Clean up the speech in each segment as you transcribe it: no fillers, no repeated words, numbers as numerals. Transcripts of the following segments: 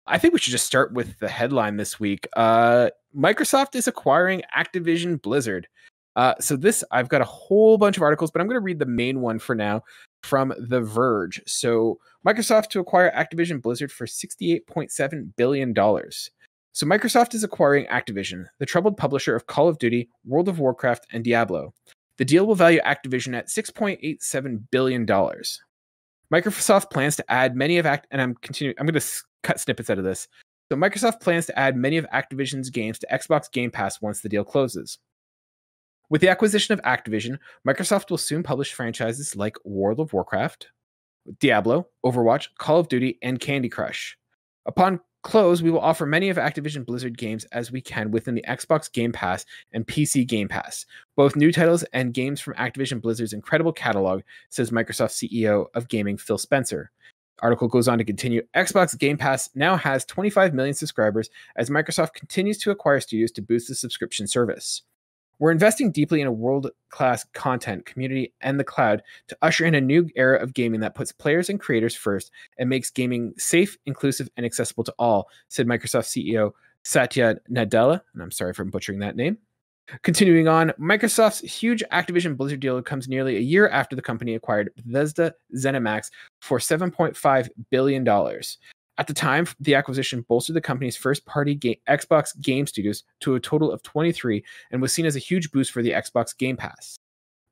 I think we should just start with the headline this week. Microsoft is acquiring Activision Blizzard. So this, I've got a whole bunch of articles, but I'm going to read the main one for now from The Verge. So Microsoft to acquire Activision Blizzard for $68.7 billion. So Microsoft is acquiring Activision, the troubled publisher of Call of Duty, World of Warcraft, and Diablo. The deal will value Activision at $6.87 billion. Microsoft plans to add many of I'm going to cut snippets out of this. So Microsoft plans to add many of Activision's games to Xbox Game Pass once the deal closes. With the acquisition of Activision, Microsoft will soon publish franchises like World of Warcraft, Diablo, Overwatch, Call of Duty, and Candy Crush. Upon close, we will offer many of Activision Blizzard games as we can within the Xbox Game Pass and PC Game Pass, both new titles and games from Activision Blizzard's incredible catalog, says Microsoft CEO of gaming Phil Spencer. The article goes on to continue, Xbox Game Pass now has 25 million subscribers as Microsoft continues to acquire studios to boost the subscription service. We're investing deeply in a world-class content, community, and the cloud to usher in a new era of gaming that puts players and creators first and makes gaming safe, inclusive, and accessible to all, said Microsoft CEO Satya Nadella, and I'm sorry for butchering that name. Continuing on, Microsoft's huge Activision Blizzard deal comes nearly a year after the company acquired Bethesda ZeniMax for $7.5 billion. At the time, the acquisition bolstered the company's first-party Xbox game studios to a total of 23 and was seen as a huge boost for the Xbox Game Pass.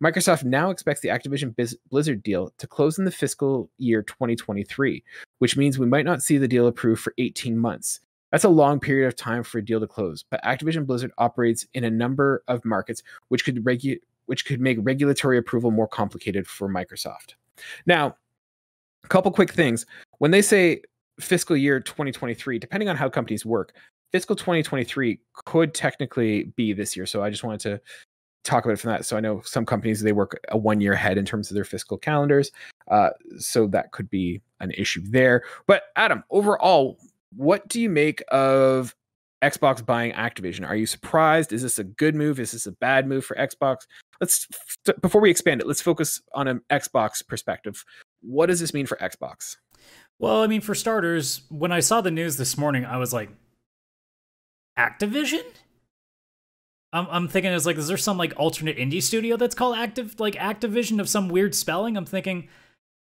Microsoft now expects the Activision Blizzard deal to close in the fiscal year 2023, which means we might not see the deal approved for 18 months. That's a long period of time for a deal to close, but Activision Blizzard operates in a number of markets which could make regulatory approval more complicated for Microsoft. Now, a couple quick things. When they say fiscal year 2023, depending on how companies work, fiscal 2023 could technically be this year. So I just wanted to talk about it from that. So I know some companies, they work a 1 year ahead in terms of their fiscal calendars. So that could be an issue there. But Adam, overall, what do you make of Xbox buying Activision? Are you surprised? Is this a good move? Is this a bad move for Xbox? Before we expand it, let's focus on an Xbox perspective. What does this mean for Xbox? Well, I mean, for starters, when I saw the news this morning, I was like, Activision? I'm thinking it's like, is there some like alternate indie studio that's called Activision of some weird spelling? I'm thinking,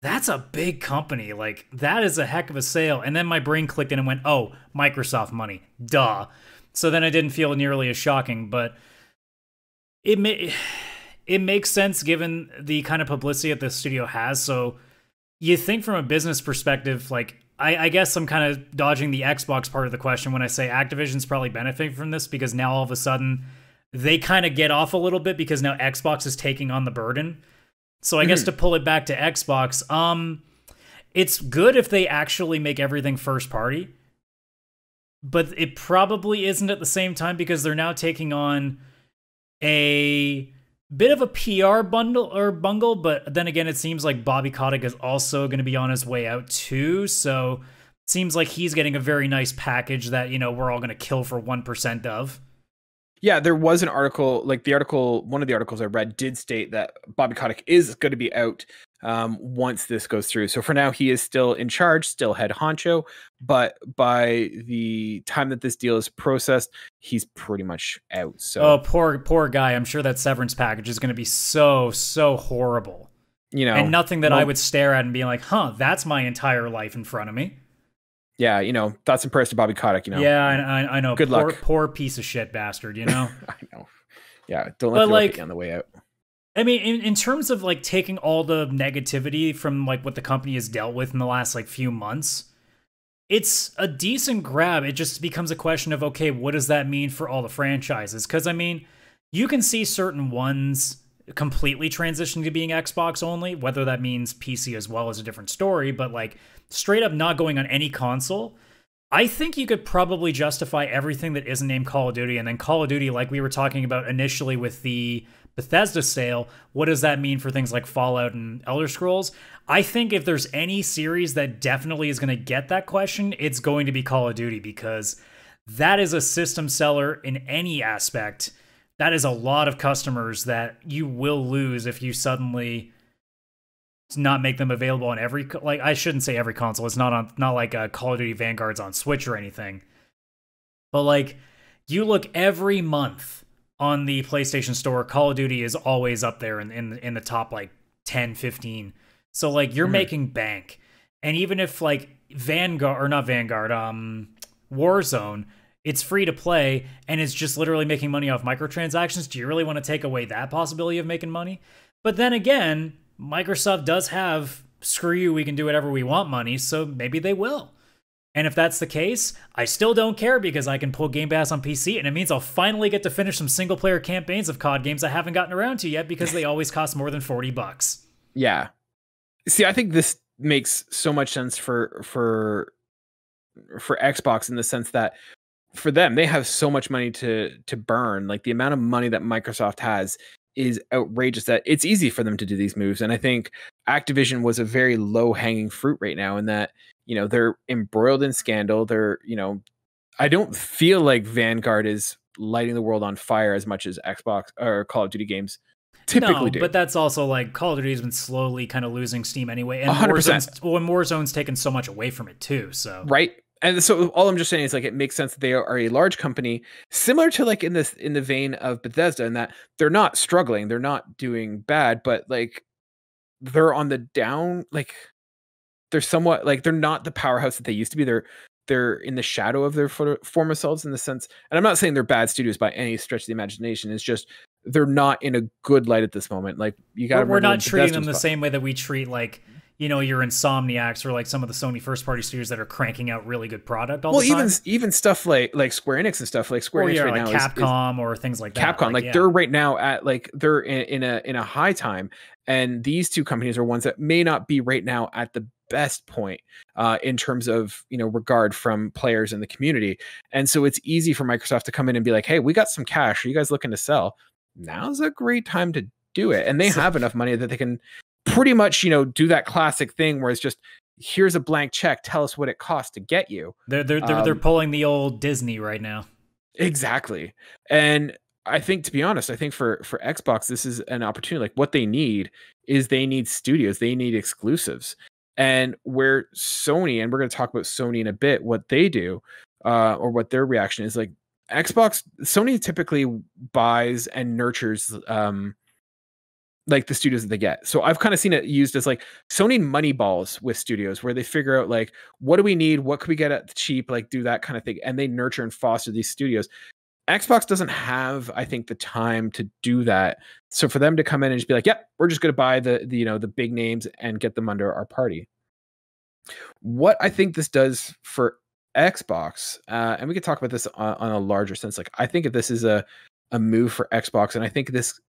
that's a big company. Like, that is a heck of a sale. And then my brain clicked in and went, oh, Microsoft money. Duh. So then it didn't feel nearly as shocking, but it makes sense given the kind of publicity that the studio has. So you think from a business perspective, like, I guess I'm kind of dodging the Xbox part of the question when I say Activision's probably benefiting from this because now all of a sudden they kind of get off a little bit because now Xbox is taking on the burden. So I guess to pull it back to Xbox, it's good if they actually make everything first party, but it probably isn't at the same time because they're now taking on a bit of a PR bungle, but then again, it seems like Bobby Kotick is also going to be on his way out too. So it seems like he's getting a very nice package that, you know, we're all going to kill for 1% of. Yeah, there was an article, like one of the articles I read did state that Bobby Kotick is going to be out once this goes through. So for now, he is still in charge, still head honcho, but by the time that this deal is processed, he's pretty much out. So oh, poor guy. I'm sure that severance package is going to be so horrible. You know, and nothing that I would stare at and be like, huh, that's my entire life in front of me. Yeah, you know, thoughts and prayers to Bobby Kotick, you know. Yeah, I know. Good luck. Poor piece of shit bastard, you know? I know. Yeah, don't let it get on the way out. I mean, in terms of, like, taking all the negativity from, like, what the company has dealt with in the last, like, few months, it's a decent grab. It just becomes a question of, okay, what does that mean for all the franchises? Because, I mean, you can see certain ones completely transitioning to being Xbox only, whether that means PC as well is a different story, but, like, straight up not going on any console, I think you could probably justify everything that isn't named Call of Duty, and then Call of Duty, like we were talking about initially with the Bethesda sale, what does that mean for things like Fallout and Elder Scrolls? I think if there's any series that definitely is going to get that question, it's going to be Call of Duty, because that is a system seller in any aspect. That is a lot of customers that you will lose if you suddenly not make them available on every, like, I shouldn't say every console. It's not like Call of Duty Vanguard's on Switch or anything. But like, you look every month on the PlayStation Store, Call of Duty is always up there in the top like 10, 15. So like, you're making bank. And even if like Warzone, it's free to play and it's just literally making money off microtransactions, do you really want to take away that possibility of making money? But then again, Microsoft does have screw you, we can do whatever we want money, so maybe they will. And if that's the case, I still don't care because I can pull Game Pass on PC, and it means I'll finally get to finish some single-player campaigns of COD games I haven't gotten around to yet because they always cost more than $40. Yeah. See, I think this makes so much sense for Xbox in the sense that for them, they have so much money to burn. Like the amount of money that Microsoft has is outrageous that it's easy for them to do these moves. And I think Activision was a very low hanging fruit right now in that, you know, they're embroiled in scandal. They're, you know, I don't feel like Vanguard is lighting the world on fire as much as Xbox or Call of Duty games typically do. But that's also like Call of Duty has been slowly kind of losing steam anyway. And 100%. Warzone's taken so much away from it too. So right. And so all I'm just saying is like it makes sense that they are a large company, similar to like in the vein of Bethesda, in that they're not struggling, they're not doing bad, but like they're on the down, like they're somewhat like they're not the powerhouse that they used to be. They're in the shadow of their former selves in the sense, and I'm not saying they're bad studios by any stretch of the imagination. It's just they're not in a good light at this moment. Like you got to we're not treating them the same way that we treat like, you know, your Insomniacs or like some of the Sony first party studios that are cranking out really good product all the time. Even stuff like Square Enix and stuff like Square Enix right like now Capcom or things like that. Capcom, like they're right now at like they're in a high time, and these two companies are ones that may not be right now at the best point in terms of, you know, regard from players in the community. And so it's easy for Microsoft to come in and be like, hey, we got some cash, are you guys looking to sell? Now's a great time to do it. And they have enough money that they can pretty much, you know, do that classic thing where it's just, here's a blank check, tell us what it costs to get you. They're pulling the old Disney right now. Exactly. And I think, to be honest, I think for Xbox, this is an opportunity. Like what they need is they need studios, they need exclusives. And where Sony, and we're going to talk about Sony in a bit, what they do or what their reaction is, like Sony typically buys and nurtures like the studios that they get. So I've kind of seen it used as like Sony money balls with studios where they figure out like, what do we need? What could we get at cheap? Like do that kind of thing. And they nurture and foster these studios. Xbox doesn't have, I think, the time to do that. So for them to come in and just be like, yep, we're just going to buy the you know, the big names and get them under our party. What I think this does for Xbox, and we could talk about this on a larger sense. Like I think if this is a move for Xbox, and I think this,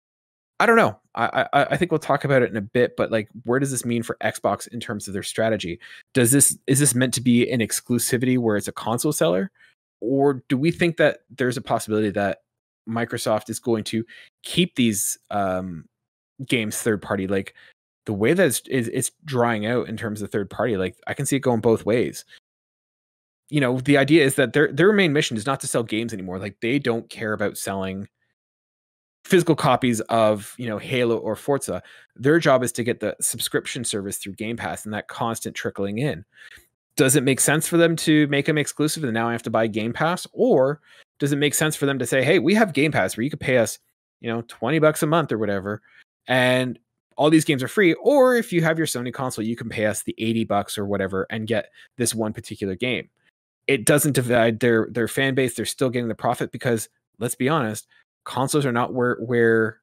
I don't know. I think we'll talk about it in a bit, but like, where does this mean for Xbox in terms of their strategy? Is this meant to be an exclusivity where it's a console seller? Or do we think that there's a possibility that Microsoft is going to keep these games third party? Like the way that it's drying out in terms of third party, like I can see it going both ways. You know, the idea is that their main mission is not to sell games anymore. Like they don't care about selling physical copies of, you know, Halo or Forza. Their job is to get the subscription service through Game Pass and that constant trickling in. Does it make sense for them to make them exclusive and now I have to buy Game Pass? Or does it make sense for them to say, hey, we have Game Pass where you could pay us, you know, $20 a month or whatever, and all these games are free? Or if you have your Sony console, you can pay us the $80 or whatever and get this one particular game. It doesn't divide their fan base. They're still getting the profit because, let's be honest, consoles are not where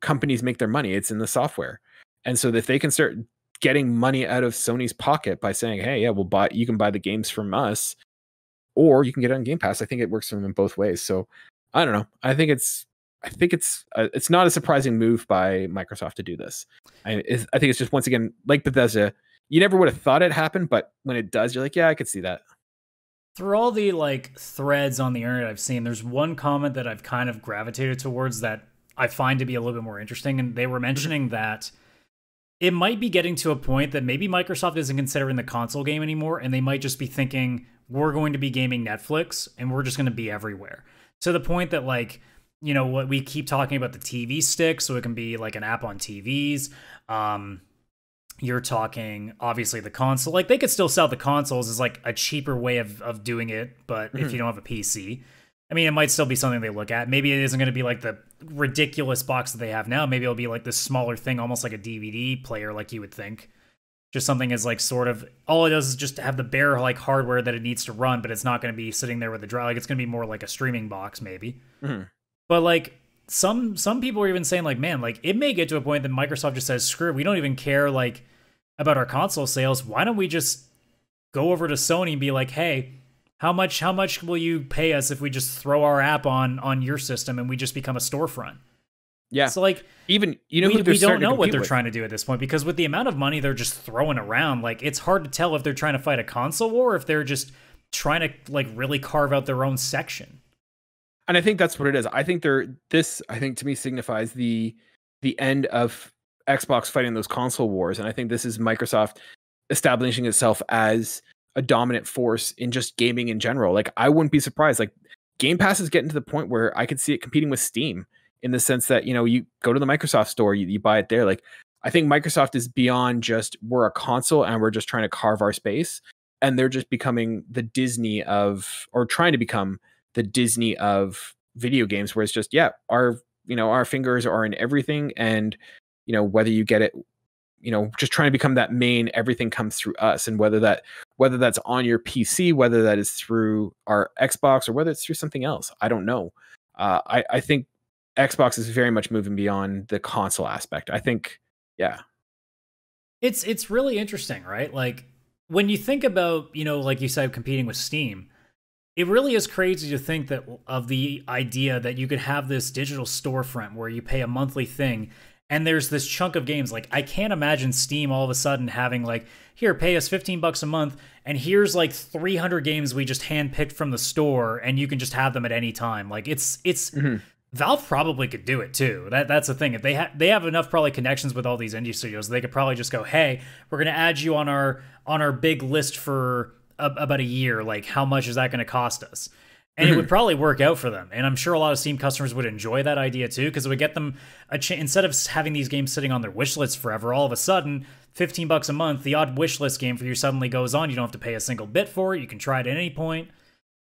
companies make their money. It's in the software. And so if they can start getting money out of Sony's pocket by saying, hey, yeah, you can buy the games from us, or you can get it on Game Pass, I think it works for them in both ways. So I don't know. I think it's not a surprising move by Microsoft to do this. I think it's just, once again, like Bethesda, you never would have thought it happened, but when it does, you're like, yeah, I could see that. Through all the like threads on the internet I've seen, there's one comment that I've kind of gravitated towards that I find to be a little bit more interesting. And they were mentioning that it might be getting to a point that maybe Microsoft isn't considering the console game anymore, and they might just be thinking, we're going to be gaming Netflix and we're just going to be everywhere. To the point that, like, you know, what we keep talking about, the TV stick, so it can be like an app on TVs. You're talking obviously the console. Like they could still sell the consoles as like a cheaper way of doing it, but if you don't have a PC, I mean, it might still be something they look at. Maybe it isn't going to be like the ridiculous box that they have now. Maybe it'll be like this smaller thing, almost like a DVD player, like you would think. Just something is like sort of all it does is just have the bare like hardware that it needs to run, but it's not going to be sitting there with a drive. Like it's going to be more like a streaming box, maybe. But like some people are even saying like, man, like it may get to a point that Microsoft just says, screw it, we don't even care like about our console sales. Why don't we just go over to Sony and be like, hey, how much will you pay us if we just throw our app on your system and we just become a storefront? Yeah. So like even we don't know what they're trying to do at this point, because with the amount of money they're just throwing around, like it's hard to tell if they're trying to fight a console war or if they're just trying to like really carve out their own section. And I think that's what it is. I think to me signifies the end of Xbox fighting those console wars. And I think this is Microsoft establishing itself as a dominant force in just gaming in general. Like I wouldn't be surprised. Like Game Pass is getting to the point where I could see it competing with Steam in the sense that, you know, you go to the Microsoft store, you buy it there. Like I think Microsoft is beyond just we're a console and we're just trying to carve our space. And they're just becoming the Disney of, or trying to become the Disney of video games, where it's just, yeah, our fingers are in everything. And, you know, whether you get it, you know, just trying to become that main, everything comes through us. And whether that's on your PC, whether that is through our Xbox or whether it's through something else, I don't know. I think Xbox is very much moving beyond the console aspect. I think, yeah. It's really interesting, right? Like when you think about, you know, like you said, competing with Steam, it really is crazy to think that of the idea that you could have this digital storefront where you pay a monthly thing and there's this chunk of games. Like I can't imagine Steam all of a sudden having like, here, pay us $15 a month and here's like 300 games we just handpicked from the store and you can just have them at any time. Like it's Valve probably could do it too. That's the thing. If they have enough probably connections with all these indie studios, they could probably just go, hey, we're going to add you on our big list for about a year. Like how much is that going to cost us? And it would probably work out for them. And I'm sure a lot of Steam customers would enjoy that idea too, because it would get them a chance. Instead of having these games sitting on their wish list forever, all of a sudden, $15 a month, the odd wish list game for you suddenly goes on. You don't have to pay a single bit for it. You can try it at any point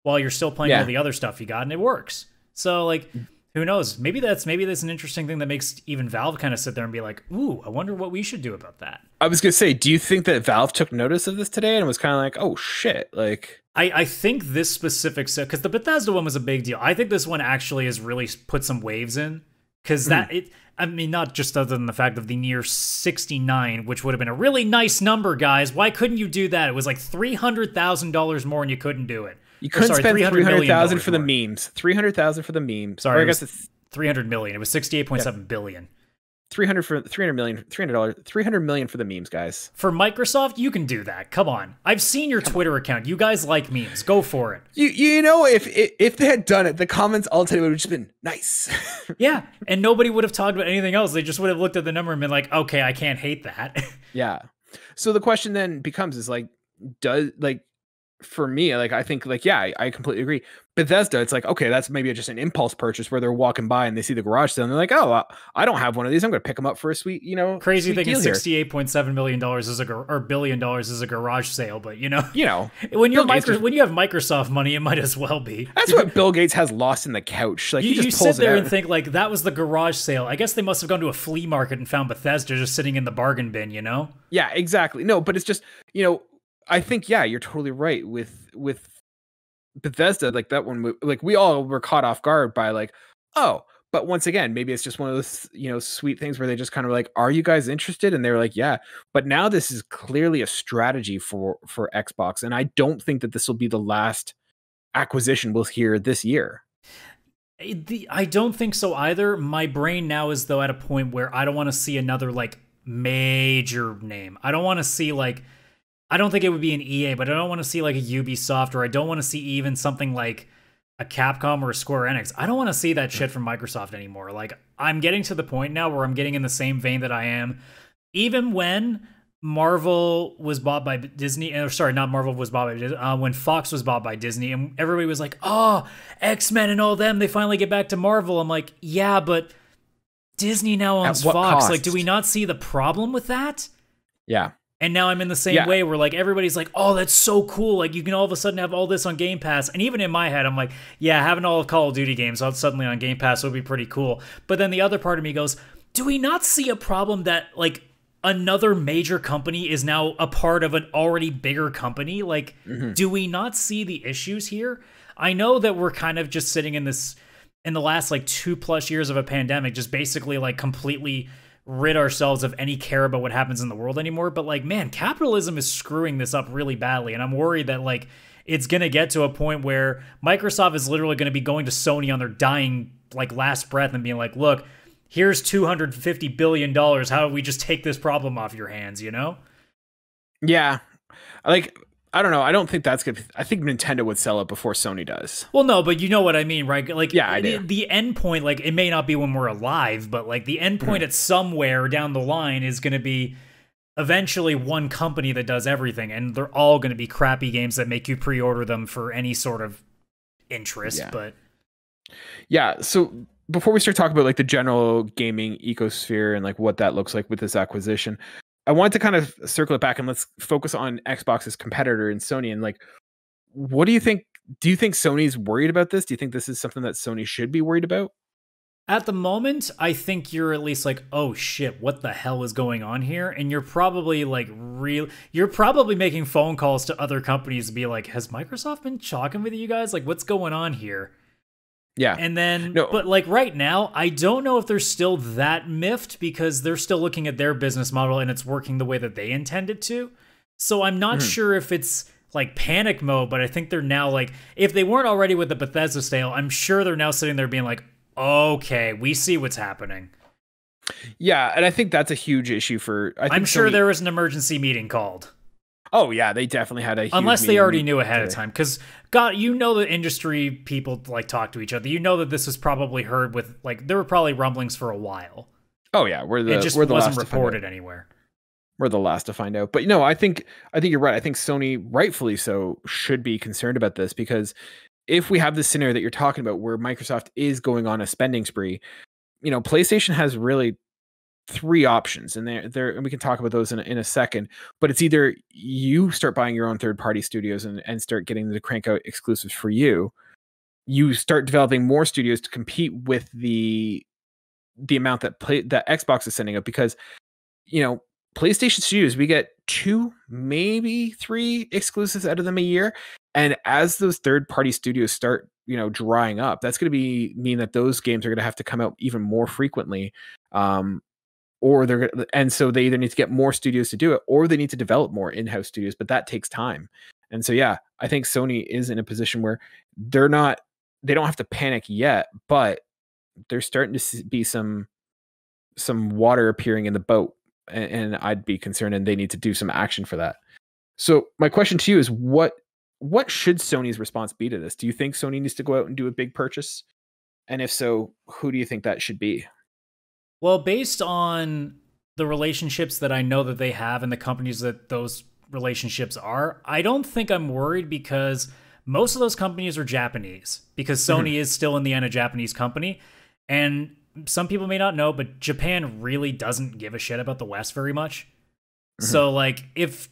while you're still playing all the other stuff you got, and it works. So like, who knows? Maybe that's an interesting thing that makes even Valve kind of sit there and be like, ooh, I wonder what we should do about that. I was going to say, do you think that Valve took notice of this today and was kind of like, oh shit, like... I think this specific set, because the Bethesda one was a big deal. I think this one actually has really put some waves in, because I mean, not just other than the fact of the near 69, which would have been a really nice number, guys. Why couldn't you do that? It was like $300,000 more and you couldn't do it. You couldn't spend $300,000 for the memes. $300,000 for the memes. Sorry, I guess it's $300 million. It was $68.7 billion. $300 million for the memes, guys. For Microsoft, you can do that. Come on. I've seen your Twitter account. You guys like memes. Go for it. You know, if they had done it, the comments all today would have just been nice. Yeah, and nobody would have talked about anything else. They just would have looked at the number and been like, okay, I can't hate that. Yeah. So the question then becomes is like, for me, like, I think, like, yeah, I completely agree. Bethesda, it's like, okay, that's maybe just an impulse purchase where they're walking by and they see the garage sale and they're like, oh, I don't have one of these. I'm going to pick them up for a sweet, you know, crazy thing is $68.7 million is or $1 billion is a garage sale, but you know, when you have Microsoft money, it might as well be. That's what Bill Gates has lost in the couch. Like you sit there and think like that was the garage sale. I guess they must have gone to a flea market and found Bethesda just sitting in the bargain bin, you know? Yeah, exactly. No, but it's just, you know, I think, yeah, you're totally right with Bethesda. Like that one, like we all were caught off guard by like, oh, but once again, maybe it's just one of those, you know, sweet things where they just kind of like, are you guys interested? And they were like, yeah, but now this is clearly a strategy for Xbox. And I don't think that this will be the last acquisition we'll hear this year. I don't think so either. My brain now is though at a point where I don't want to see another like major name. I don't want to see like, I don't think it would be an EA, but I don't want to see like a Ubisoft, or I don't want to see even something like a Capcom or a Square Enix. I don't want to see that shit from Microsoft anymore. Like, I'm getting to the point now where I'm getting in the same vein that I am. Even when Marvel was bought by Disney, or sorry, not Marvel was bought by Disney, when Fox was bought by Disney, and everybody was like, oh, X-Men and all them, they finally get back to Marvel. I'm like, yeah, but Disney now owns Fox. Cost? Like, do we not see the problem with that? Yeah. And now I'm in the same way where like everybody's like, oh, that's so cool. Like you can all of a sudden have all this on Game Pass. And even in my head, I'm like, yeah, having all of Call of Duty games suddenly on Game Pass would be pretty cool. But then the other part of me goes, do we not see a problem that like another major company is now a part of an already bigger company? Like, do we not see the issues here? I know that we're kind of just sitting in the last like 2+ years of a pandemic, just basically like completely rid ourselves of any care about what happens in the world anymore. But like, man, capitalism is screwing this up really badly. And I'm worried that like it's going to get to a point where Microsoft is literally going to be going to Sony on their dying like last breath and being like, look, here's $250 billion. How do we just take this problem off your hands, you know? Yeah. Like, I don't know. I don't think that's good. I think Nintendo would sell it before Sony does. Well, no, but you know what I mean, right? Like, yeah, I do. The end point, like, it may not be when we're alive, but like the end point at somewhere down the line is going to be eventually one company that does everything, and they're all going to be crappy games that make you pre-order them for any sort of interest. Yeah. But yeah, so before we start talking about like the general gaming ecosphere and like what that looks like with this acquisition, I want to kind of circle it back and let's focus on Xbox's competitor in Sony. And like, what do you think? Do you think Sony's worried about this? Do you think this is something that Sony should be worried about? At the moment, I think you're at least like, oh shit, what the hell is going on here? And you're probably like you're probably making phone calls to other companies to be like, has Microsoft been talking with you guys? Like, what's going on here? Yeah. And then, but like right now, I don't know if they're still that miffed because they're still looking at their business model and it's working the way that they intend it to. So I'm not sure if it's like panic mode, but I think they're now like, if they weren't already with the Bethesda sale, I'm sure they're now sitting there being like, okay, we see what's happening. Yeah. And I think that's a huge issue for, I'm sure there was an emergency meeting called. Oh yeah, they definitely had a huge unless they already knew ahead of time, because God, you know, the industry people like talk to each other. You know that this was probably heard with like there were probably rumblings for a while. Oh yeah, it just wasn't reported anywhere. We're the last to find out. But no, I think you're right. I think Sony, rightfully so, should be concerned about this because if we have this scenario that you're talking about where Microsoft is going on a spending spree, you know, PlayStation has really 3 options, and and we can talk about those in a second. But it's either you start buying your own third-party studios and start getting them to crank out exclusives for you. You start developing more studios to compete with the amount that Xbox is sending out, because you know PlayStation studios, we get 2, maybe 3 exclusives out of them a year, and as those third-party studios start drying up, that's going to mean that those games are going to have to come out even more frequently. And so they either need to get more studios to do it, or they need to develop more in-house studios, but that takes time. And so, yeah, I think Sony is in a position where they don't have to panic yet, but there's starting to be some water appearing in the boat, and I'd be concerned, and they need to do some action for that. So my question to you is, what should Sony's response be to this? Do you think Sony needs to go out and do a big purchase? And if so, who do you think that should be? Well, based on the relationships that I know that they have and the companies that those relationships are, I don't think I'm worried, because most of those companies are Japanese, because Sony is still in the end a Japanese company. And some people may not know, but Japan really doesn't give a shit about the West very much. So like if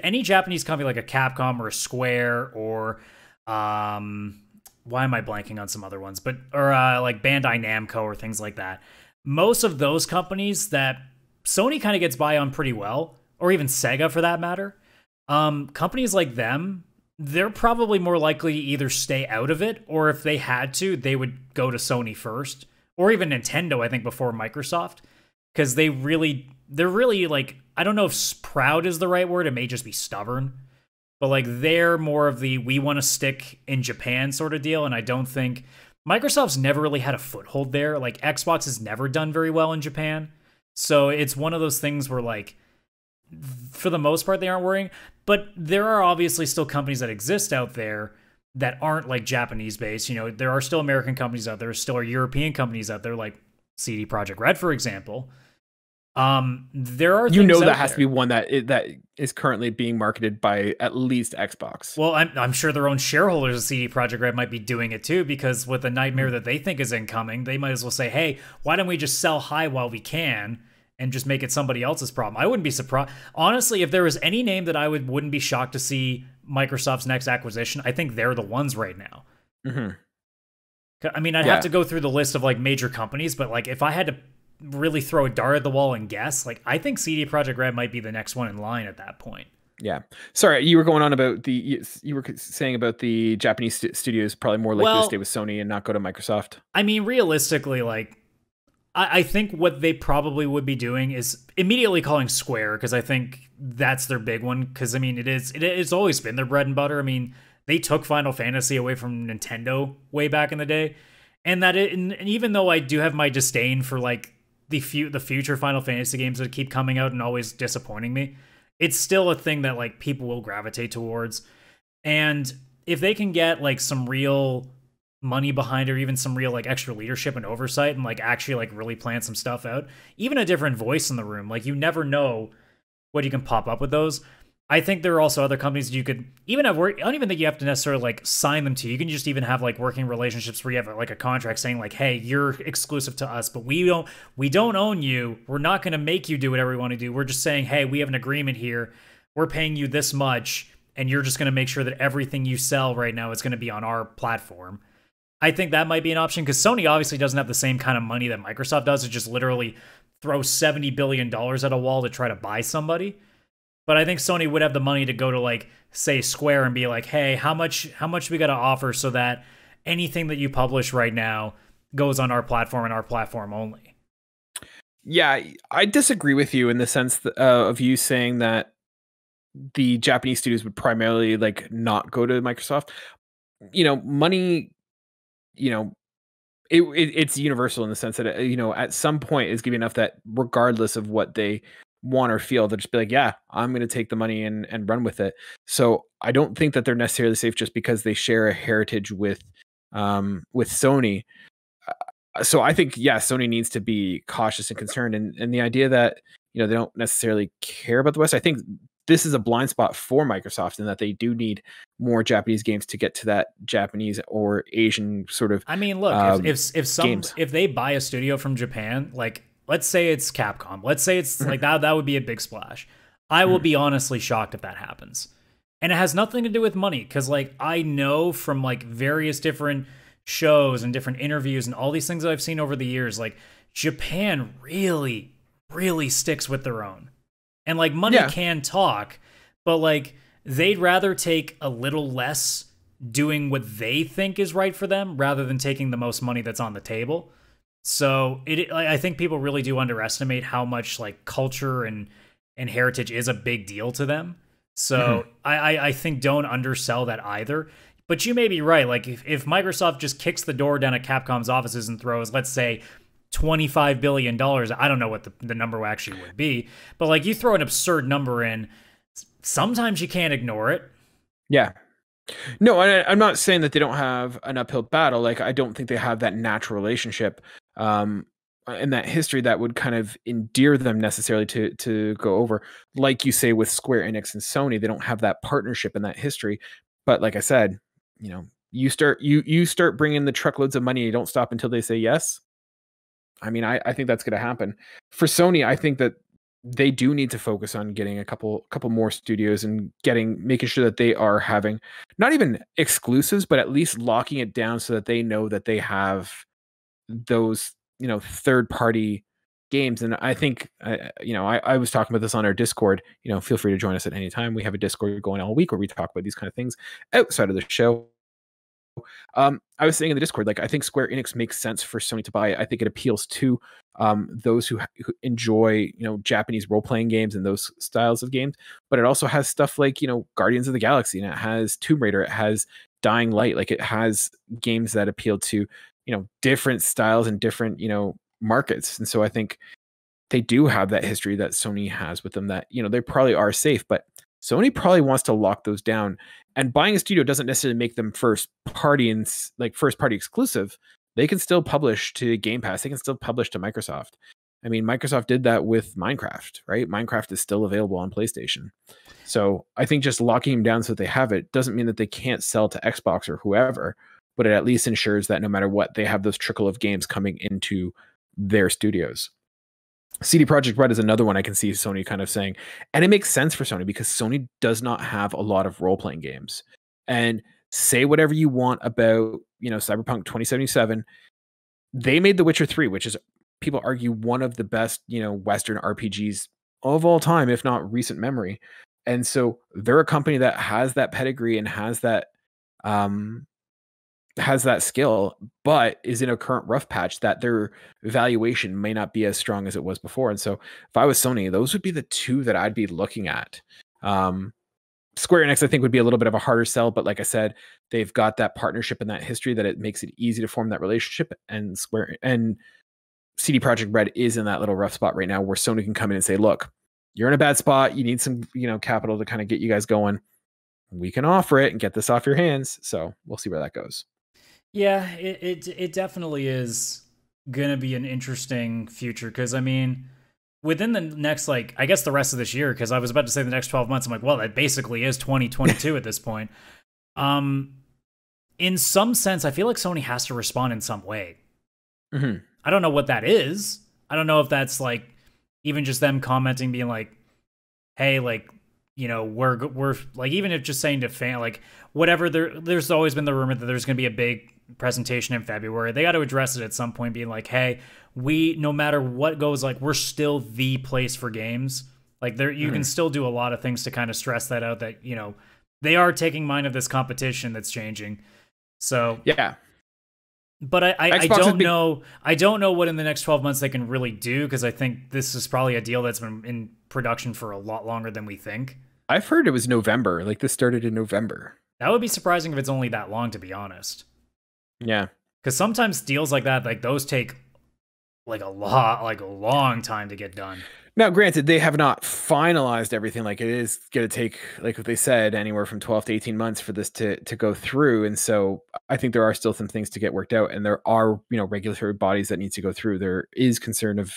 any Japanese company like a Capcom or a Square or why am I blanking on some other ones, or like Bandai Namco or things like that, most of those companies that Sony kind of gets by on pretty well, or even Sega for that matter, companies like them, they're probably more likely to either stay out of it, or if they had to, they would go to Sony first, or even Nintendo, I think, before Microsoft, because they're really like, I don't know if proud is the right word, it may just be stubborn, but like they're more of the we want to stick in Japan sort of deal, and I don't think Microsoft's never really had a foothold there. Like Xbox has never done very well in Japan. So it's one of those things where like, for the most part, they aren't worrying. But there are obviously still companies that exist out there that aren't like Japanese based. You know, there are still American companies out there, still are European companies out there, like CD Projekt Red, for example. There are things that has to be one that is currently being marketed by at least Xbox. Well, I'm sure their own shareholders of CD Projekt Red might be doing it too, because with the nightmare that they think is incoming, they might as well say, hey, why don't we just sell high while we can and just make it somebody else's problem. I wouldn't be surprised. Honestly, if there was any name that I wouldn't be shocked to see Microsoft's next acquisition, I think they're the ones right now. Mm-hmm. I mean, I'd have to go through the list of like major companies, but like if I had to really throw a dart at the wall and guess, like I think CD Projekt Red might be the next one in line at that point. Yeah. Sorry, you were going on about you were saying about the Japanese studios probably more likely to stay with Sony and not go to Microsoft. I mean, realistically, like I think what they probably would be doing is immediately calling Square, because I think that's their big one. Because I mean, it's always been their bread and butter. I mean, they took Final Fantasy away from Nintendo way back in the day, and and even though I do have my disdain for like the future Final Fantasy games that keep coming out and always disappointing me, it's still a thing that like people will gravitate towards. And if they can get like some real money behind, or even some real like extra leadership and oversight, and like actually like really plan some stuff out, even a different voice in the room, like you never know what you can pop up with those. I think there are also other companies you could even have work. I don't even think you have to necessarily like sign them to. You can just even have like working relationships where you have like a contract saying like, hey, you're exclusive to us, but we don't own you. We're not going to make you do whatever we want to do. We're just saying, hey, we have an agreement here. We're paying you this much, and you're just going to make sure that everything you sell right now is going to be on our platform. I think that might be an option, because Sony obviously doesn't have the same kind of money that Microsoft does to just literally throw $70 billion at a wall to try to buy somebody. But I think Sony would have the money to go to like, say, Square and be like, hey, how much we got to offer so that anything that you publish right now goes on our platform and our platform only. Yeah, I disagree with you in the sense of you saying that the Japanese studios would primarily like not go to Microsoft. You know, money, you know, it's universal in the sense that, you know, at some point is giving enough that regardless of what they want or feel, they'll just be like, yeah, I'm going to take the money and run with it. So I don't think that they're necessarily safe just because they share a heritage with Sony. So I think, yeah, Sony needs to be cautious and concerned. And the idea that, you know, they don't necessarily care about the West, I think this is a blind spot for Microsoft, in that they do need more Japanese games to get to that Japanese or Asian sort of. I mean, look, if they buy a studio from Japan, like let's say it's Capcom, let's say it's like that would be a big splash. I will be honestly shocked if that happens. And it has nothing to do with money, because like I know from like various different shows and different interviews and all these things that I've seen over the years, like Japan really, really sticks with their own. And like money can talk, but like they'd rather take a little less doing what they think is right for them rather than taking the most money that's on the table. So I think people really do underestimate how much like culture and heritage is a big deal to them. So I think don't undersell that either. But you may be right. Like if Microsoft just kicks the door down at Capcom's offices and throws, let's say, $25 billion, I don't know what the number actually would be, but like you throw an absurd number in, sometimes you can't ignore it. Yeah. No, I'm not saying that they don't have an uphill battle. Like I don't think they have that natural relationship and that history that would kind of endear them necessarily to go over. Like you say with Square Enix and Sony, they don't have that partnership and that history. But like I said, you know, you start bringing the truckloads of money, you don't stop until they say yes. I mean, I think that's going to happen. For Sony, I think that they do need to focus on getting a couple more studios and making sure that they are having not even exclusives, but at least locking it down so that they know that they have those, you know, third party games. And I think, you know, I was talking about this on our Discord. You know, feel free to join us at any time. We have a Discord going all week where we talk about these kind of things outside of the show. I was saying in the Discord, like I think Square Enix makes sense for Sony to buy. I think it appeals to those who enjoy, you know, Japanese role-playing games and those styles of games. But it also has stuff like, you know, Guardians of the Galaxy, and it has Tomb Raider, it has Dying Light. Like it has games that appeal to, you know, different styles and different, you know, markets. And so I think they do have that history that Sony has with them, that, you know, they probably are safe, but Sony probably wants to lock those down. And buying a studio doesn't necessarily make them first party and like first party exclusive. They can still publish to Game Pass. They can still publish to Microsoft. I mean, Microsoft did that with Minecraft, right? Minecraft is still available on PlayStation. So I think just locking them down so that they have it doesn't mean that they can't sell to Xbox or whoever, but it at least ensures that no matter what, they have those trickle of games coming into their studios. CD Projekt Red is another one I can see Sony kind of saying, and it makes sense for Sony because Sony does not have a lot of role-playing games. And say whatever you want about, Cyberpunk 2077, they made The Witcher 3, which is, people argue, one of the best, Western RPGs of all time, if not recent memory. And so they're a company that has that pedigree and has that skill, but is in a current rough patch that their valuation may not be as strong as it was before. And so if I was Sony, those would be the two that I'd be looking at. Square Enix, I think, would be a little bit of a harder sell, but like I said, they've got that partnership and that history that it makes it easy to form that relationship. And CD Projekt Red is in that little rough spot right now where Sony can come in and say, look, you're in a bad spot. You need some, capital to kind of get you guys going. We can offer it and get this off your hands. So we'll see where that goes. Yeah, it definitely is going to be an interesting future because, I mean, within the next, like, I guess the rest of this year, because I was about to say the next 12 months, I'm like, well, that basically is 2022 at this point. In some sense, I feel like Sony has to respond in some way. Mm-hmm. I don't know what that is. I don't know if that's, like, even just them commenting, being like, hey, like, we're like, even if just saying to fan, like, whatever, there's always been the rumor that there's going to be a big presentation in February. They got to address it at some point, being like, hey, no matter what goes, like, we're still the place for games. Like, you can still do a lot of things to kind of stress that out, that, they are taking mind of this competition that's changing. So, yeah. But I don't know. I don't know what in the next 12 months they can really do, because I think this is probably a deal that's been in production for a lot longer than we think. I've heard it was November. Like, this started in November. That would be surprising if it's only that long, to be honest. Yeah. Because sometimes deals like that, like, those take like a long time to get done. Now, granted, they have not finalized everything. Like, it is going to take, like what they said, anywhere from 12 to 18 months for this to go through. And so I think there are still some things to get worked out. And there are, regulatory bodies that need to go through. There is concern of,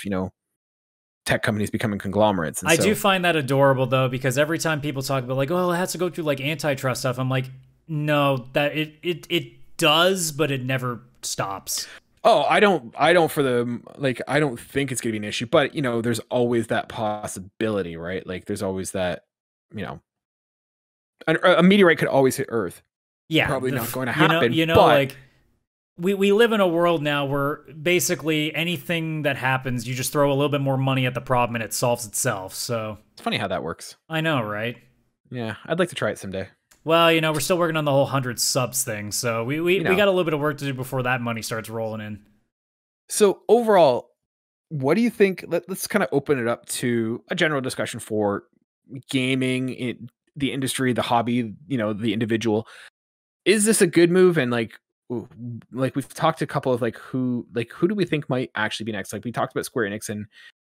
tech companies becoming conglomerates. And I do find that adorable, though, because every time people talk about, like, oh, it has to go through, like, antitrust stuff, I'm like, no, that it does, but it never stops. Oh, I don't think it's going to be an issue, but, there's always that possibility, right? Like, there's always that, a meteorite could always hit Earth. Yeah. Probably not going to happen. But like, we live in a world now where basically anything that happens, you just throw a little bit more money at the problem and it solves itself. So it's funny how that works. I know, right? Yeah, I'd like to try it someday. Well, we're still working on the whole 100 subs thing, so we got a little bit of work to do before that money starts rolling in. So overall, what do you think? Let's kind of open it up to a general discussion for gaming, the industry, the hobby, the individual. Is this a good move? And like we've talked to a couple of who do we think might actually be next? Like, we talked about Square Enix and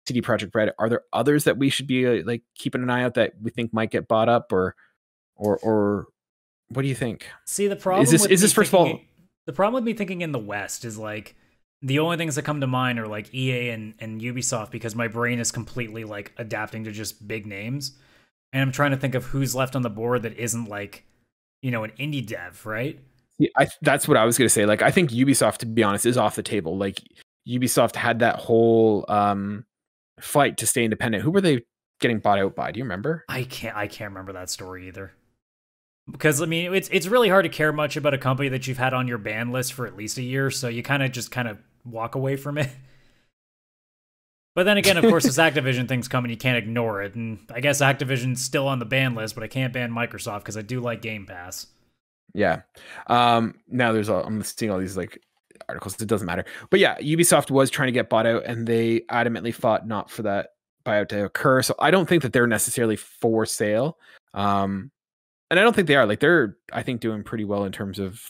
CD Projekt Red. Are there others that we should be keeping an eye out that we think might get bought up, or what do you think? See, the problem the problem with me thinking in the West is, like, the only things that come to mind are like EA and Ubisoft, because my brain is completely like adapting to just big names, and I'm trying to think of who's left on the board that isn't like, an indie dev, right? Yeah, that's what I was going to say. Like, I think Ubisoft, to be honest, is off the table. Like, Ubisoft had that whole fight to stay independent. Who were they getting bought out by? Do you remember? I can't remember that story either. Because, I mean, it's really hard to care much about a company that you've had on your ban list for at least a year, so you kind of walk away from it. But then again, of course, this Activision thing's coming, you can't ignore it. And I guess Activision's still on the ban list, but I can't ban Microsoft because I do like Game Pass. Yeah. Now I'm seeing all these articles. It doesn't matter. But yeah, Ubisoft was trying to get bought out, and they adamantly fought not for that buyout to occur. So I don't think that they're necessarily for sale. And I don't think they are. Like, they're, I think, doing pretty well in terms of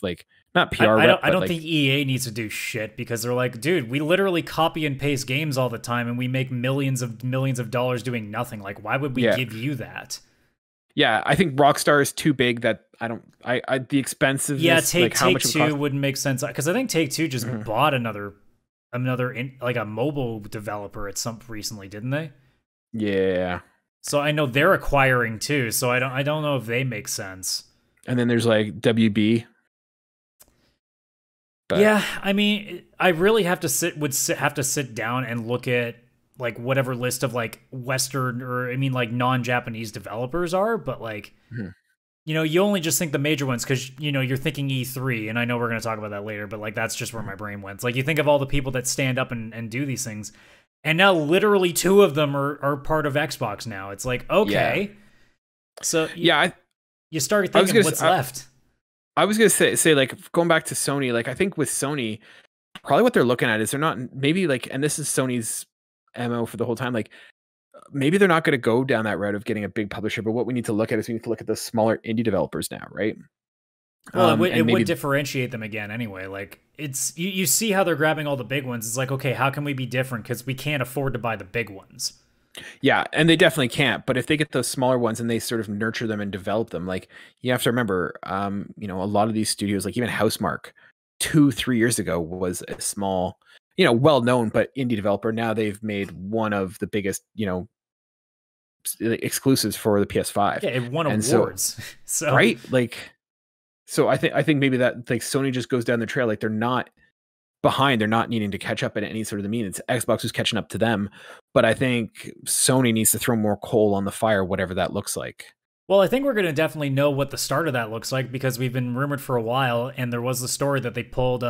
not PR. I don't think EA needs to do shit, because they're like, dude, we literally copy and paste games all the time, and we make millions of dollars doing nothing. Like, why would we give you that? Yeah, I think Rockstar is too big that the expensive. Yeah, Take-Two wouldn't make sense, because I think Take-Two just bought another a mobile developer at some recently, didn't they? Yeah. So I know they're acquiring too. So I don't know if they make sense. And then there's WB. But yeah, I mean, I really have to sit down and look at like whatever list of like Western or I mean like non-Japanese developers are, but like you know, you only just think the major ones because you know you're thinking E3, and I know we're going to talk about that later, but like that's just where my brain went. It's like you think of all the people that stand up and do these things, and now literally 2 of them are part of Xbox now. It's like okay, so you start thinking what's left. I was gonna say like going back to Sony, like I think with Sony, probably what they're looking at is they're not maybe like, and this is Sony's MO for the whole time, like maybe they're not going to go down that route of getting a big publisher, but what we need to look at is we need to look at the smaller indie developers now, right? Well, it would differentiate them again anyway. Like it's you see how they're grabbing all the big ones. It's like, okay, how can we be different? Because we can't afford to buy the big ones. Yeah, and they definitely can't. But if they get those smaller ones and they sort of nurture them and develop them, like you have to remember, you know, a lot of these studios, like even Housemarque, 2-3 years ago was a small, you know, well-known but indie developer. Now they've made one of the biggest, you know, exclusives for the PS5. Yeah, it won awards. So right, like, so I think maybe that like Sony just goes down the trail, like they're not behind, they're not needing to catch up in any sort of the mean. It's Xbox who's catching up to them, but I think Sony needs to throw more coal on the fire, whatever that looks like. Well, I think we're going to definitely know what the start of that looks like because we've been rumored for a while, and there was the story that they pulled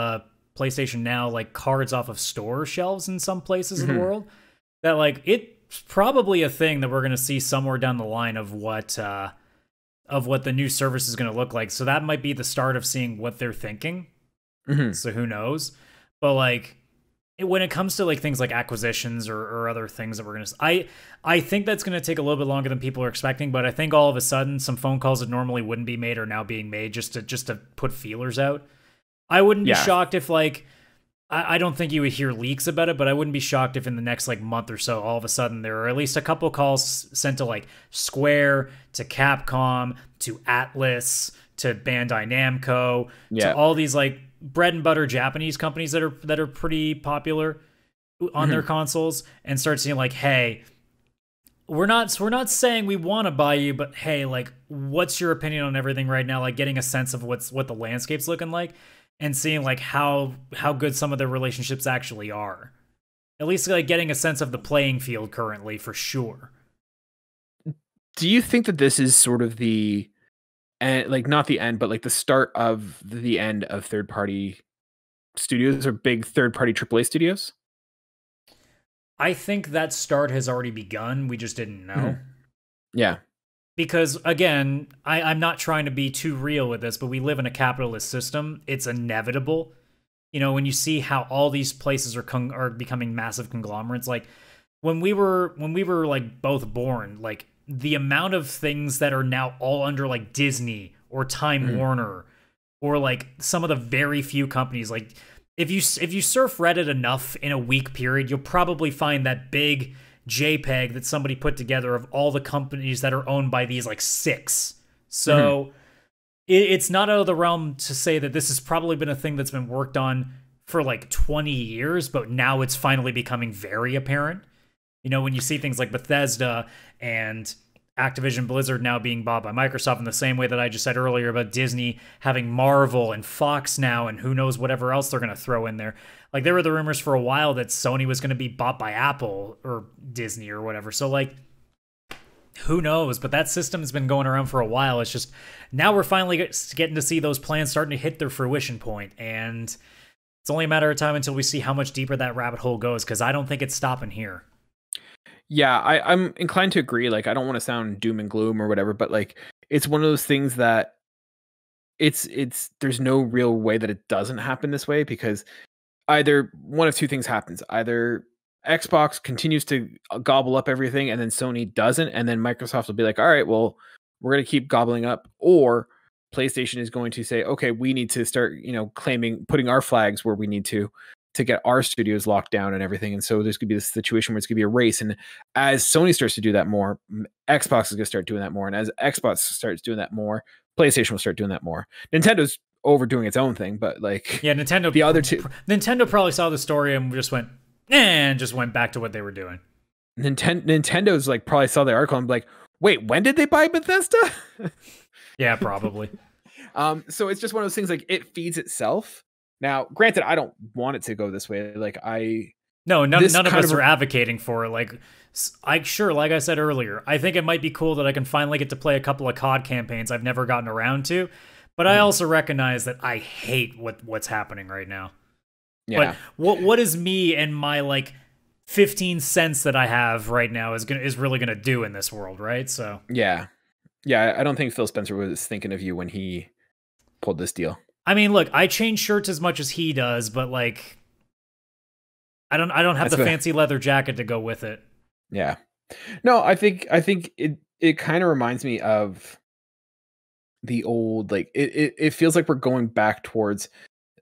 PlayStation Now like cards off of store shelves in some places in the world. That like it's probably a thing that we're going to see somewhere down the line of what the new service is going to look like. So that might be the start of seeing what they're thinking. So who knows? But like when it comes to like things like acquisitions or other things that we're gonna, I think that's gonna take a little bit longer than people are expecting. But I think all of a sudden some phone calls that normally wouldn't be made are now being made just to put feelers out. I wouldn't be shocked if like I don't think you would hear leaks about it, but I wouldn't be shocked if in the next like month or so all of a sudden there are at least a couple calls sent to like Square, to Capcom, to Atlas, to Bandai Namco, to all these like bread and butter Japanese companies that are pretty popular on their consoles, and start seeing like, hey, we're not saying we want to buy you, but hey, like, what's your opinion on everything right now? Like getting a sense of what the landscape's looking like, and seeing like how good some of their relationships actually are. At least like getting a sense of the playing field currently for sure. Do you think that this is sort of the and like not the end, but like the start of the end of third-party studios or big third-party AAA studios? I think that start has already begun. We just didn't know. Yeah. Because again, I'm not trying to be too real with this, but we live in a capitalist system. It's inevitable. You know, when you see how all these places are becoming massive conglomerates, like when we were like both born, like the amount of things that are now all under like Disney or Time Warner, or like some of the very few companies, like if you surf Reddit enough in a week period, you'll probably find that big JPEG that somebody put together of all the companies that are owned by these like 6. So it's not out of the realm to say that this has probably been a thing that's been worked on for like 20 years, but now it's finally becoming very apparent. You know, when you see things like Bethesda and Activision Blizzard now being bought by Microsoft, in the same way that I just said earlier about Disney having Marvel and Fox now, and who knows whatever else they're going to throw in there. Like there were the rumors for a while that Sony was going to be bought by Apple or Disney or whatever. So like, who knows? But that system has been going around for a while. It's just now we're finally getting to see those plans starting to hit their fruition point, and it's only a matter of time until we see how much deeper that rabbit hole goes, because I don't think it's stopping here. Yeah, I'm inclined to agree. Like, I don't want to sound doom and gloom or whatever, but like, it's one of those things that it's there's no real way that it doesn't happen this way, because either one of two things happens. Either Xbox continues to gobble up everything and then Sony doesn't, and then Microsoft will be like, all right, well, we're going to keep gobbling up, or PlayStation is going to say, okay, we need to start, you know, putting our flags where we need to get our studios locked down and everything. And so there's going to be this situation where it's going to be a race. And as Sony starts to do that more, Xbox is going to start doing that more. And as Xbox starts doing that more, PlayStation will start doing that more. Nintendo's overdoing its own thing, but like, yeah, Nintendo, the other two, Nintendo probably saw the story and just went, and just went back to what they were doing. Nintendo's like probably saw the article and be like, wait, when did they buy Bethesda? Yeah, probably. So it's just one of those things, like it feeds itself. Now, granted, I don't want it to go this way. Like No, none of us are advocating for it. Like I said earlier, I think it might be cool that I can finally get to play a couple of COD campaigns I've never gotten around to. But I also recognize that I hate what's happening right now. Yeah. But what is me and my like 15 cents that I have right now is really gonna do in this world, right? So yeah, I don't think Phil Spencer was thinking of you when he pulled this deal. I mean, look, I change shirts as much as he does, but like, I don't have the fancy leather jacket to go with it. Yeah, no, I think it kind of reminds me of the old, like it feels like we're going back towards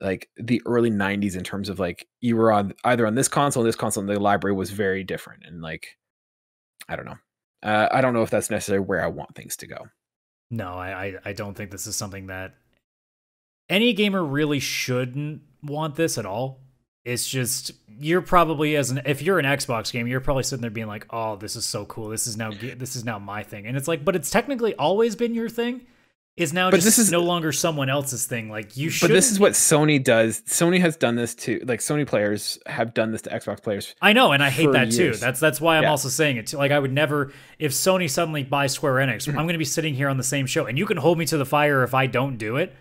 like the early 90s in terms of like you were on either on this console, and the library was very different, and like I don't know. I don't know if that's necessarily where I want things to go. No, I don't think this is something that any gamer really shouldn't want this at all. It's just, you're probably if you're an Xbox gamer, you're probably sitting there being like, "Oh, this is so cool. This is now my thing." And it's like, but it's technically always been your thing. Is now but this is no longer someone else's thing. Like you should. But this is what Sony does. Sony has done this to, like, Sony players have done this to Xbox players. I know, and I hate that years. Too. That's why I'm also saying it too. Like I would never, if Sony suddenly buys Square Enix, I'm going to be sitting here on the same show, and you can hold me to the fire if I don't do it.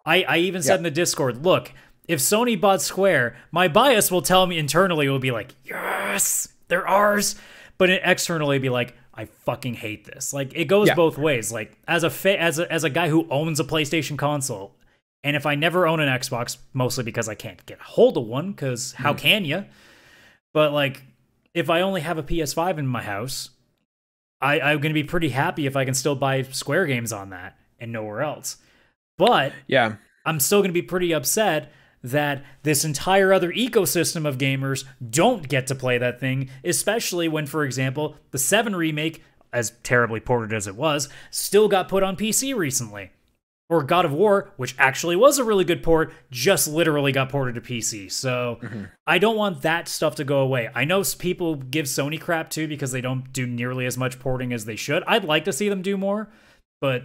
I even said in the Discord, look, if Sony bought Square, my bias will tell me internally, it will be like, yes, they're ours, but externally be like, I fucking hate this. Like it goes both ways. Like as a guy who owns a PlayStation console, and if I never own an Xbox, mostly because I can't get a hold of one, because how can you? But like if I only have a PS5 in my house, I'm gonna be pretty happy if I can still buy Square games on that and nowhere else. But I'm still gonna be pretty upset that this entire other ecosystem of gamers don't get to play that thing, especially when, for example, the 7 remake, as terribly ported as it was, still got put on PC recently. Or God of War, which actually was a really good port, just literally got ported to PC. So I don't want that stuff to go away. I know people give Sony crap too because they don't do nearly as much porting as they should. I'd like to see them do more, but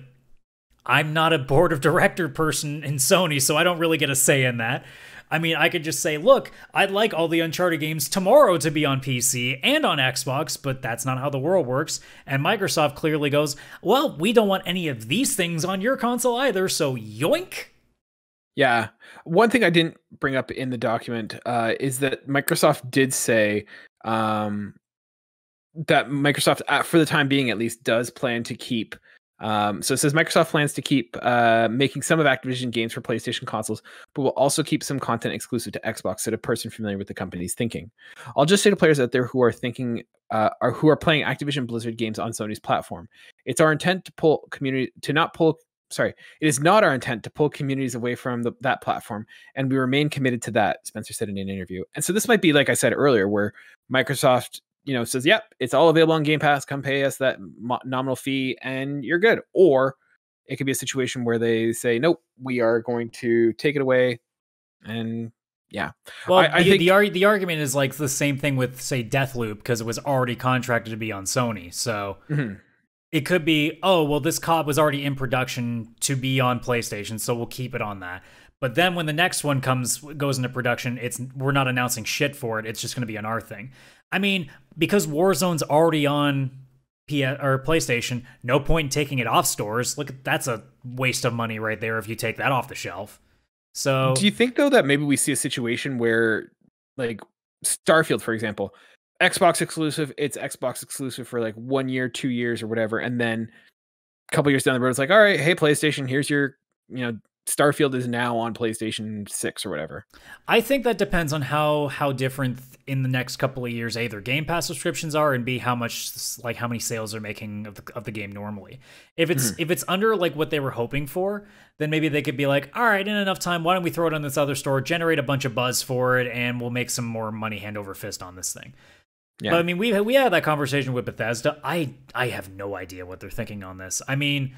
I'm not a board of director person in Sony, so I don't really get a say in that. I mean, I could just say, look, I'd like all the Uncharted games tomorrow to be on PC and on Xbox, but that's not how the world works. And Microsoft clearly goes, well, we don't want any of these things on your console either, so yoink. Yeah. One thing I didn't bring up in the document is that Microsoft did say that Microsoft, for the time being at least, does plan to keep so it says Microsoft plans to keep making some of Activision games for PlayStation consoles, but will also keep some content exclusive to Xbox, said a person familiar with the company's thinking. I'll just say to players out there who are thinking who are playing Activision Blizzard games on Sony's platform, it's our intent to pull community to not pull. Sorry, it is not our intent to pull communities away from that platform, and we remain committed to that, Spencer said in an interview. And so this might be, like I said earlier, where Microsoft says, yep, it's all available on Game Pass. Come pay us that nominal fee and you're good. Or it could be a situation where they say, nope, we are going to take it away. And well, I think the argument is like the same thing with, say, Deathloop, because it was already contracted to be on Sony. So it could be, oh, well, this COD was already in production to be on PlayStation, so we'll keep it on that. But then when the next one goes into production, we're not announcing shit for it. It's just going to be on our thing. I mean, because Warzone's already on PlayStation, no point in taking it off stores. Look, that's a waste of money right there if you take that off the shelf. So, do you think though that maybe we see a situation where, like Starfield, for example, Xbox exclusive, it's Xbox exclusive for like 1 year, 2 years, or whatever, and then a couple years down the road, it's like, all right, hey PlayStation, here's your, Starfield is now on PlayStation 6 or whatever. I think that depends on how different in the next couple of years either Game Pass subscriptions are, and B, how many sales they're making of the game normally. If it's under like what they were hoping for, then maybe they could be like, all right, in enough time, why don't we throw it on this other store, generate a bunch of buzz for it, and we'll make some more money hand over fist on this thing. Yeah. But I mean, we had that conversation with Bethesda. I have no idea what they're thinking on this. I mean,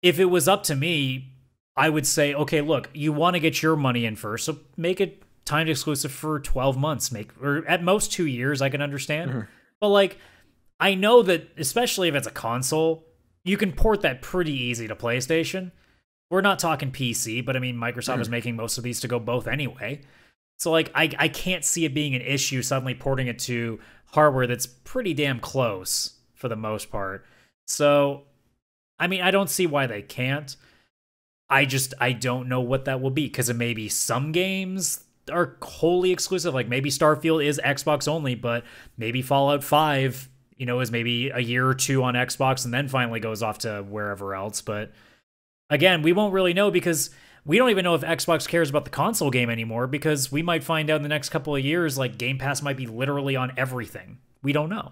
if it was up to me, I would say, okay, look, you want to get your money in first, so make it timed exclusive for 12 months, or at most 2 years, I can understand. But like, I know that especially if it's a console, you can port that pretty easy to PlayStation. We're not talking PC, but I mean, Microsoft is making most of these to go both anyway. So like I can't see it being an issue suddenly porting it to hardware that's pretty damn close for the most part. So I mean, I don't see why they can't. I don't know what that will be, because it may be some games are wholly exclusive. Like maybe Starfield is Xbox only, but maybe Fallout 5, you know, is maybe a year or two on Xbox and then finally goes off to wherever else. But again, we won't really know, because we don't even know if Xbox cares about the console game anymore, because we might find out in the next couple of years, like Game Pass might be literally on everything. We don't know.